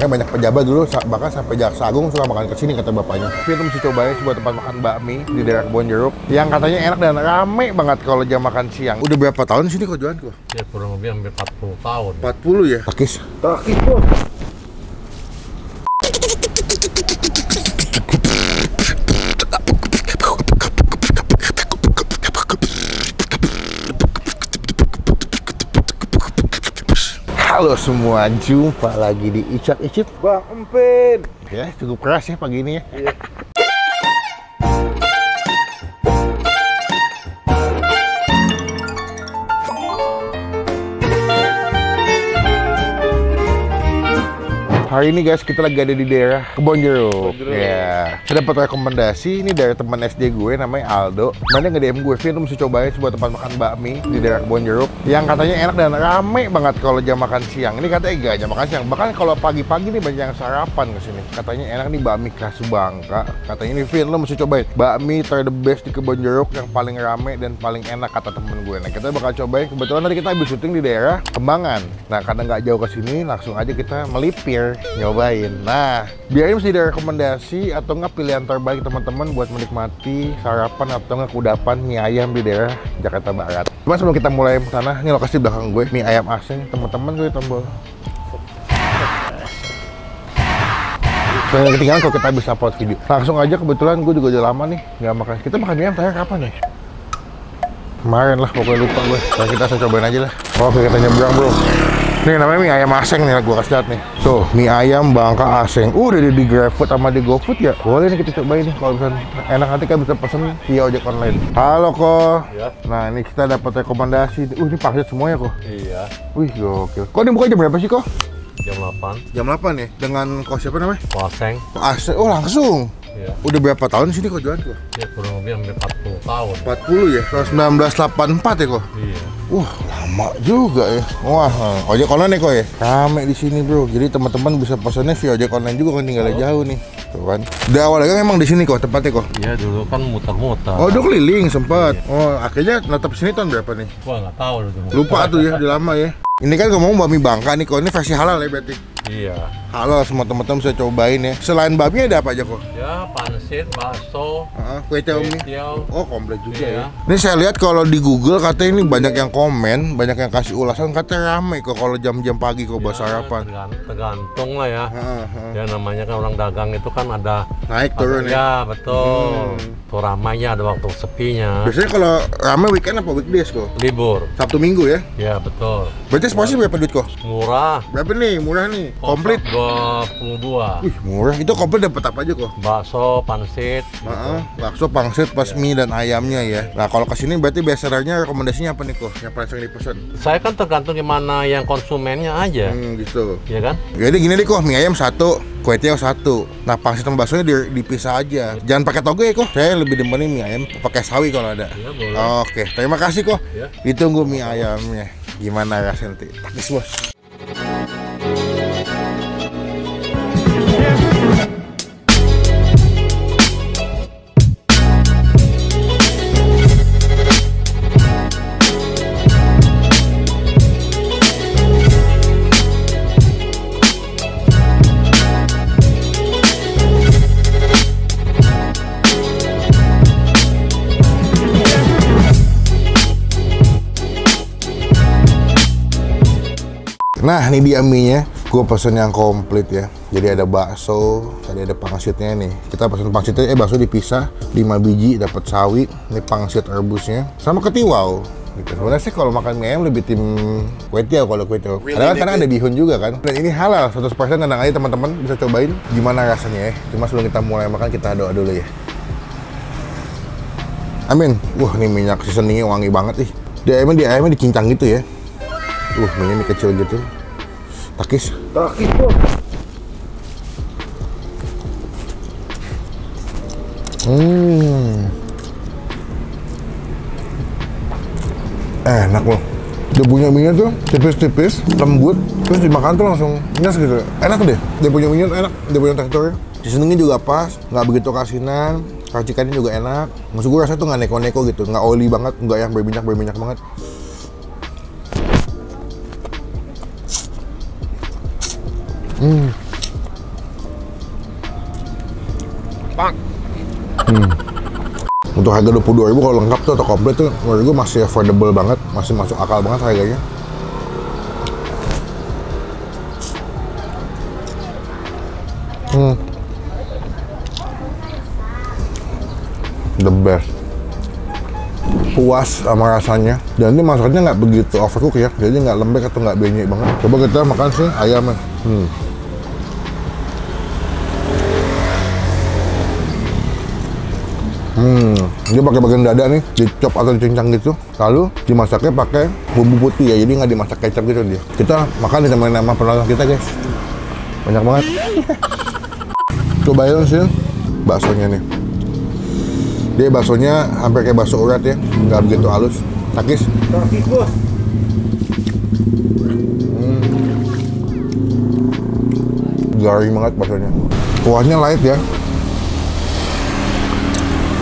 Makanya banyak pejabat dulu bahkan sampai Jaksa Agung suka makan kesini kata bapaknya. Tapi itu mesti cobain sebuah tempat makan bakmi di daerah Kebon Jeruk yang katanya enak dan rame banget kalau jam makan siang. Udah berapa tahun sini kok jualan kok? Ya kurang lebih hampir 40 tahun. 40 ya? Takis bos. Halo semua, jumpa lagi di Icak Icip Bang Empin. Ya, cukup keras ya pagi ini ya. Iya. Hari ini guys, kita lagi ada di daerah Kebon Jeruk. Ya, saya dapat rekomendasi ini dari teman SD gue namanya Aldo. Mana nge DM gue, Vin, lu mesti cobain sebuah tempat makan bakmi di daerah Kebon Jeruk yang katanya enak dan rame banget kalau jam makan siang. Ini katanya enggak jam makan siang, bahkan kalau pagi-pagi nih banyak yang sarapan ke sini. Katanya enak nih bakmi khas Bangka. Katanya ini, Vin, lu mesti cobain bakmi ter the best di Kebon Jeruk yang paling rame dan paling enak kata temen gue. Nah, kita bakal cobain. Kebetulan tadi kita habis syuting di daerah Kembangan. Nah, karena nggak jauh ke sini, langsung aja kita melipir nyobain. Nah, biar ini mesti ada rekomendasi atau nggak pilihan terbaik teman-teman buat menikmati sarapan atau nggak kudapan mie ayam di daerah Jakarta Barat. Cuma sebelum kita mulai ke sana, ini lokasi belakang gue, mie ayam asing. Teman-teman gue tombol. Soalnya ketinggalan kalau kita bisa upload video. Langsung aja, kebetulan gue juga udah lama nih nggak makan. Kita makan mie ayam terakhir kapan ya? Kemarin lah, pokoknya lupa gue. Nah, kita cobain aja lah. Oke, kita nyebrang bro. Nih namanya mie ayam aseng nih, gue kasih lihat nih. Tuh, mie ayam Bangka aseng. Udah di GrabFood sama di GoFood ya. Boleh nih kita cobain nih. Kalau misalnya enak nanti kan bisa pesen via ojek online. Halo kok. Ya. Nah ini kita dapat rekomendasi. Ini pangsit semuanya kok. Iya. Wih gokil. Kok ini buka jam berapa sih kok? Jam 8. Jam 8 ya. Dengan kok siapa namanya? Waseng. Aseng. Oh langsung. Iya. Udah berapa tahun di sini kok jualan kok? Ya kurang lebih hampir 40 tahun. 40 ya? Tahun 1984 ya kok? Iya. Wah, lama juga ya. Wah, ojek online nih kok ya. Rame di sini, Bro. Jadi teman-teman bisa pesannya via ojek online juga kan, tinggalnya jauh nih. Tuh kan. Dari awal dagang emang di sini kok tempatnya kok. Iya, dulu kan muter-muter. Oh, udah keliling sempat. Iya. Oh, akhirnya netep sini tahun berapa nih? Wah, nggak tahu dulu. Lupa tuh ya, udah lama ya. Ini kan ngomong bakmi Bangka nih kok. Ini versi halal ya berarti. Iya. Halal, semua teman-teman bisa cobain ya. Selain bakmi ada apa aja kok? Ya, pansit, bakso, Kue tiaw mie. tiaw. Oh, komplit juga Iya. ya. Ini saya lihat kalau di Google katanya ini banyak yang komen, banyak yang kasih ulasan, katanya rame kok kalau jam-jam pagi kok buat sarapan. Tergantung lah ya. Ya namanya kan orang dagang itu kan ada Naik turun ya. ya, betul. Tuh ramainya ada waktu sepinya. Biasanya kalau rame weekend apa weekdays kok? Libur. Sabtu Minggu ya? Ya, betul. Berarti seporsi berapa duit kok? Murah. Berapa nih? Murah nih? Komplit? 22. Wih murah. Itu komplit dapat apa aja kok? Bakso, pansit. Bakso, pangsit, mie dan ayamnya ya. Nah kalau kesini berarti biasanya rekomendasinya apa nih kok? Yang paling sering dipesan? Saya kan tergantung gimana yang konsumennya aja. Gitu. Ya kan? Jadi gini deh kok, mie ayam 1, kue tiaw 1. Nah pangsit sama baksonya dipisah aja. Jangan pakai toge kok. Saya lebih demenin mie ayam pakai sawi kalau ada. Ya, boleh. Oke, terima kasih kok. Ya. Ditunggu mie ayamnya. Gimana rasanya nanti? Takis bos. Nah ini dia mie-nya, gue pesen yang komplit ya. Jadi ada bakso, tadi ada pangsitnya nih. Kita pesen pangsitnya, bakso dipisah 5 biji, dapat sawi. Ini pangsit rebusnya, sama ketiwau. Gitu. Sebenarnya sih kalau makan mie ayam lebih tim kue tiaw kalau kue tiaw. Karena ada bihun juga kan. Dan ini halal 100%, tenang aja teman-teman, bisa cobain gimana rasanya ya. Cuma sebelum kita mulai makan kita doa dulu ya. Amin. Wah ini minyak seasoningnya wangi banget nih. Di ayamnya dicincang gitu ya. Minyak ini kecil gitu. Takis bos. Enak loh. Dia punya minyak tuh tipis-tipis, lembut, terus dimakan tuh langsung nyes gitu. Enak deh. Dia punya minyak enak, dia punya teksturnya. Seasoningnya juga pas, nggak begitu kasinan. Racikannya juga enak. Maksud gue rasanya tuh nggak neko-neko gitu, nggak oily banget, nggak yang berminyak banget. Untuk harga 22.000 kalau lengkap tuh atau komplit tuh menurut gue masih affordable banget, masih masuk akal banget harganya. The best. Puas sama rasanya, dan ini masaknya nggak begitu overcook ya, jadi nggak lembek atau nggak benyek banget. Coba kita makan sih ayamnya. Dia pakai bagian dada nih, dicop atau dicincang gitu, lalu dimasaknya pakai bumbu putih ya, jadi nggak dimasak kecap gitu dia. Kita makan ditemenin sama penonton kita guys, banyak banget. Cobain sih baksonya nih. Dia baksonya hampir kayak bakso urat ya, nggak begitu halus. Takis. Takis bos. Garing banget baksonya. Kuahnya light ya,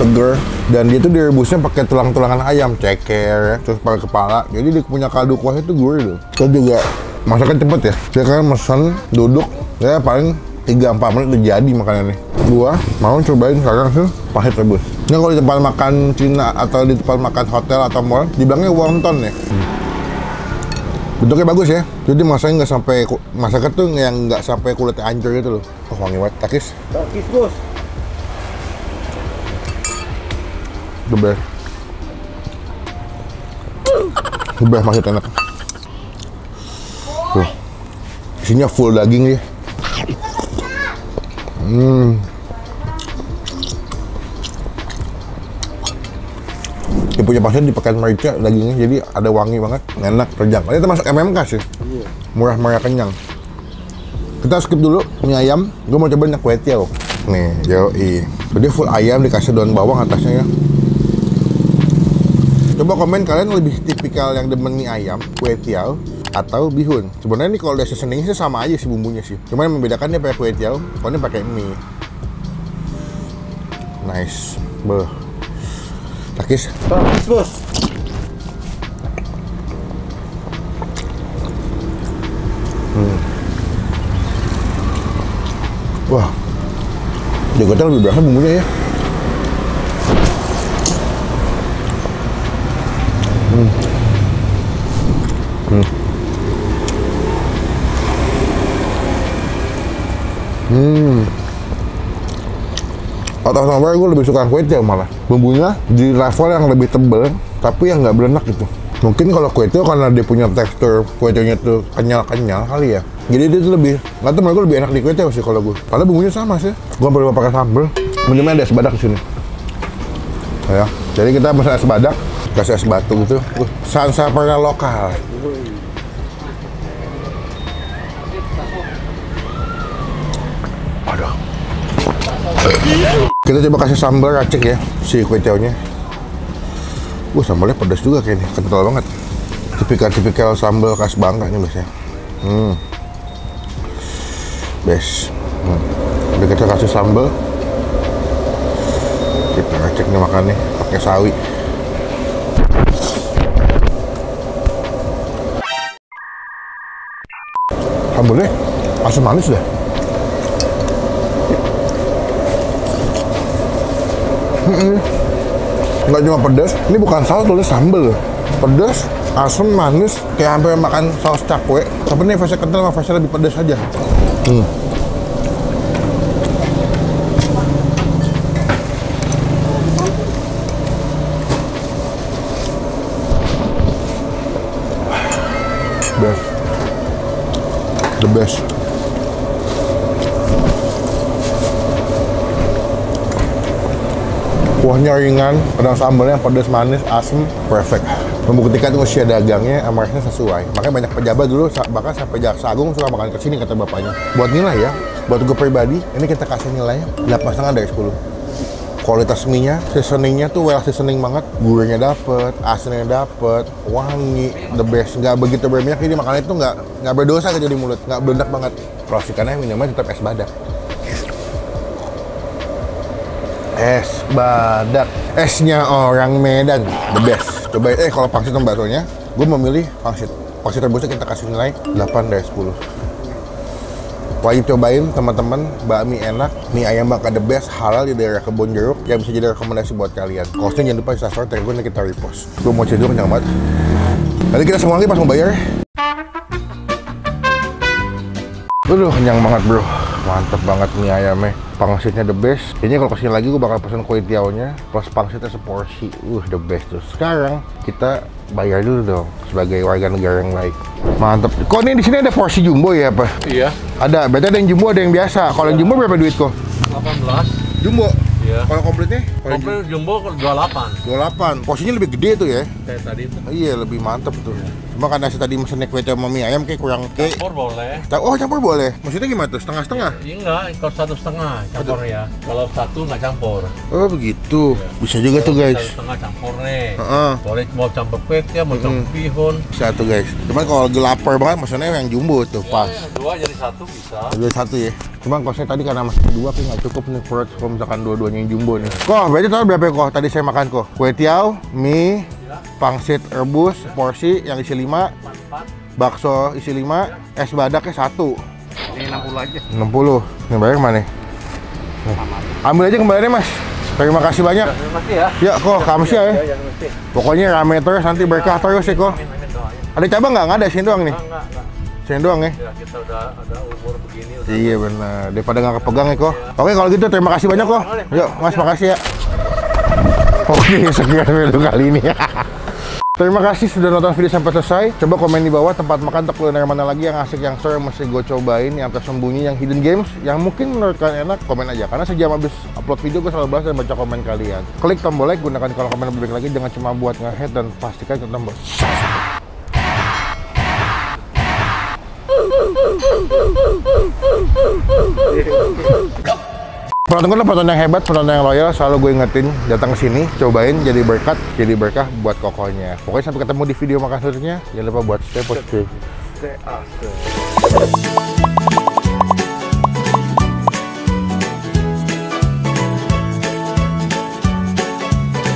seger, dan dia tuh direbusnya pakai tulang-tulangan ayam, ceker ya, terus pakai kepala. Jadi dia punya kaldu kuahnya tuh gurih loh. Terus juga masaknya cepet ya. Dia kan mesen duduk ya paling 3-4 menit udah jadi makanannya. Gua mau cobain sekarang sih pahit rebus. Ini kalau di tempat makan Cina atau di tempat makan hotel atau mall dibilangnya wonton ya. Bentuknya bagus ya. Jadi masaknya nggak sampai, masaknya tuh yang nggak sampai kulitnya hancur gitu loh. Oh, wangi banget. Takis. Takis bos. The best. The best, masih enak. Tuh. Isinya full daging ya. Dia punya pasir dipakai merica dagingnya, jadi ada wangi banget, enak, terjangkau. Ini termasuk MMK sih, murah-murah kenyang. Kita skip dulu mie ayam, gue mau cobain kue tiaw. Nih, yoi. Jadi full ayam dikasih daun bawang atasnya ya. Coba komen kalian lebih tipikal yang demen mie ayam, kue tiaw, atau bihun. Sebenarnya ini kalau udah seasoning sih sama aja sih bumbunya sih. Cuma yang membedakan dia pakai kue tiaw, kalau ini pakai mie. Nice. Beuh. Takis. Takis bos. Wah. Jagotnya lebih berasa bumbunya ya. Atau sampai gue lebih suka kue tiaw malah. Bumbunya di level yang lebih tebel, tapi yang nggak belenak gitu. Mungkin kalau kue tiaw karena dia punya tekstur kue tiawnya tuh kenyal-kenyal kali ya. Jadi dia tuh lebih, nggak tahu, menurut gue lebih enak di kue tiaw sih kalau gue. Padahal bumbunya sama sih. Gue perlu pakai sambal. Minumnya ada es badak di sini. Ya, jadi kita pesan es badak, kasih es batu gitu. Sansapera lokal. Aduh. Kita coba kasih sambal racik ya, si kue tiawnya. Sambalnya pedas juga kayaknya, kental banget. Tipikal sambal khas Bangka ini biasanya. Best. Udah kita kasih sambal. Kita racik nih makannya, pakai sawi. Sambalnya asam manis deh. Nggak cuma pedas, ini bukan saus, tulis sambal. Pedas, asam, manis, kayak hampir makan saus cakwe. Tapi ini versi kental sama versi lebih pedas aja. Best. The best. Kuahnya ringan, pedang sambalnya pedas, manis, asam, perfect. Membuktikan usia dagangnya sama rasanya sesuai. Makanya banyak pejabat dulu, bahkan sampai Jaksa Agung suka makan kesini kata bapaknya. Buat nilai ya, buat gue pribadi, ini kita kasih nilai 8,5 dari 10. Kualitas mie-nya, seasoningnya tuh well seasoning banget. Gurihnya dapet, asinnya dapet, wangi, the best. Nggak begitu berminyak, jadi makannya itu nggak berdosa gitu di mulut, nggak beledak banget. Prosikannya minumnya tetap es badak. Es badak, esnya orang Medan, the best. Coba kalau pangsit sama baksonya, gue memilih pangsit. Pangsit rebusnya kita kasih nilai 8 dari 10. Wajib cobain teman-teman, bakmi enak, mie ayam bakar the best, halal di daerah Kebonjeruk yang bisa jadi rekomendasi buat kalian. Kosnya jangan lupa instastory, tag gue, nanti kita repost. Gue mau tidur kenyang banget. Nanti kita semua lagi pas mau bayar. Aduh, kenyang banget bro. Mantep banget mie ayamnya. Pangsitnya the best. Kayaknya kalau kesini lagi gue bakal pesen kue tiaonya plus pangsitnya seporsi. The best tuh. Sekarang kita bayar dulu dong sebagai warga negara yang baik. Mantep. Kok ini di sini ada porsi jumbo ya apa? Iya. Ada. Berarti ada yang jumbo, ada yang biasa. Kalau yang jumbo berapa duit kok? 18. Jumbo. Iya. Kalau kompletnya? Komplit jumbo 28. 28. Porsinya lebih gede tuh ya? Kayak tadi itu. Iya, lebih mantep tuh. Cuma karena saya tadi mesennya kue tiaw sama mie ayam kayak kurang kayak. Campur boleh. Oh, campur boleh. Maksudnya gimana tuh? Setengah-setengah? Iya enggak, kalau 1,5 campur ya. Kalau 1 nggak campur. Oh, begitu. Bisa juga tuh guys. 1,5 campur nih. Heeh. Boleh mau campur kue tiaw, mau campur bihun. Bisa tuh guys. Cuman kalau lagi lapar banget maksudnya yang jumbo tuh pas. Ya, 2 jadi 1 bisa. Jadi satu ya. Cuman kosnya tadi karena masih 2 kayak nggak cukup nih perut kalau misalkan dua-duanya yang jumbo nih. Kok berarti total berapa ya kok? Tadi saya makan kok. Kue tiaw, mie, pangsit rebus, porsi yang isi 5, bakso isi 5, es badaknya 1. Ini 60 aja. 60. Nih bayar kemana? Nih. Ambil aja kembaliannya mas. Terima kasih banyak. Terima kasih ya. Ya kok, kamsia ya. Ya, mesti. Pokoknya rame terus, nanti berkah terus ya kok. Amin doain. Ada cabang nggak? Nggak ada, sini doang nih. Enggak. Sini doang ya. Ya, kita udah ada umur begini udah. Iya benar, daripada nggak kepegang ya kok. Oke kalau gitu terima kasih banyak kok. Yuk mas, makasih ya. Oke, sekian video kali ini. Terima kasih sudah nonton video sampai selesai. Coba komen di bawah tempat makan atau kuliner mana lagi yang asik, yang seru, yang mesti gue cobain, yang tersembunyi, yang hidden games, yang mungkin menurut kalian enak, komen aja. Karena sejam habis upload video gue selalu balas dan baca komen kalian. Klik tombol like, gunakan kolom komen lebih baik lagi, jangan cuma buat nge-head dan pastikan ikut tombol. Penonton gue penonton yang hebat, penonton yang loyal, selalu gue ingetin datang ke sini, cobain, jadi berkat, jadi berkah buat kokonya. Pokoknya sampai ketemu di video makan selanjutnya, jangan lupa buat stay positif. Stay awesome.